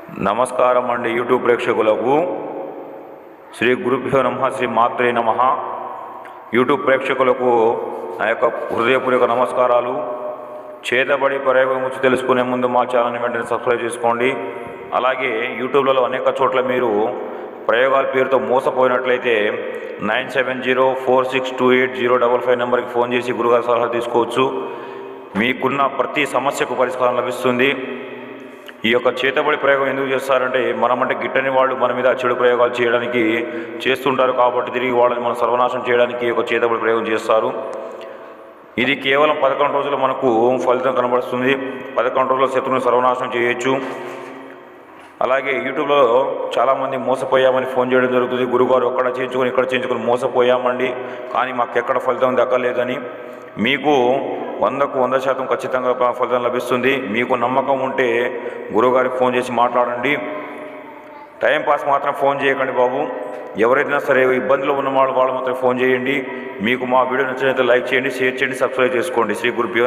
నమస్కారం అండి యూట్యూబ్ ప్రేక్షకులకు. శ్రీ గురుభ్యో నమః, శ్రీ మాత్రే నమః. యూట్యూబ్ ప్రేక్షకులకు నా యొక్క హృదయపూర్వక నమస్కారాలు. చేతబడి ప్రయోగం గురించి తెలుసుకునే ముందు మా ఛానల్ని వెంటనే సబ్స్క్రైబ్ చేసుకోండి. అలాగే యూట్యూబ్లలో అనేక చోట్ల మీరు ప్రయోగాల పేరుతో మోసపోయినట్లయితే 9704628055 నెంబర్కి ఫోన్ చేసి గురుగారి సలహా తీసుకోవచ్చు. మీకున్న ప్రతి సమస్యకు పరిష్కారం లభిస్తుంది. ఈ యొక్క చేతబడి ప్రయోగం ఎందుకు చేస్తారంటే, మనమంటే గిట్టని వాళ్ళు మన మీద చెడు ప్రయోగాలు చేయడానికి చేస్తుంటారు కాబట్టి తిరిగి వాళ్ళని మనం సర్వనాశనం చేయడానికి ఈ యొక్క చేతబడి ప్రయోగం చేస్తారు. ఇది కేవలం 11 రోజులు మనకు ఫలితం కనబడుతుంది. 11 రోజుల శత్రువుని సర్వనాశనం చేయొచ్చు. అలాగే యూట్యూబ్లో చాలామంది మోసపోయామని ఫోన్ చేయడం జరుగుతుంది. గురుగారు అక్కడ చేయించుకొని ఇక్కడ చేయించుకొని మోసపోయామండి, కానీ మాకు ఎక్కడ ఫలితం దక్కలేదని. మీకు 100కు 100% ఖచ్చితంగా ఫలితం లభిస్తుంది. మీకు నమ్మకం ఉంటే గురువుగారికి ఫోన్ చేసి మాట్లాడండి. టైంపాస్ మాత్రం ఫోన్ చేయకండి బాబు. ఎవరైనా సరే ఇబ్బందులు ఉన్న వాళ్ళు మాత్రం ఫోన్ చేయండి. మీకు మా వీడియో నచ్చినట్లయితే లైక్ చేయండి, షేర్ చేయండి, సబ్స్క్రైబ్ చేసుకోండి. శ్రీ గురుభ్యో నమః.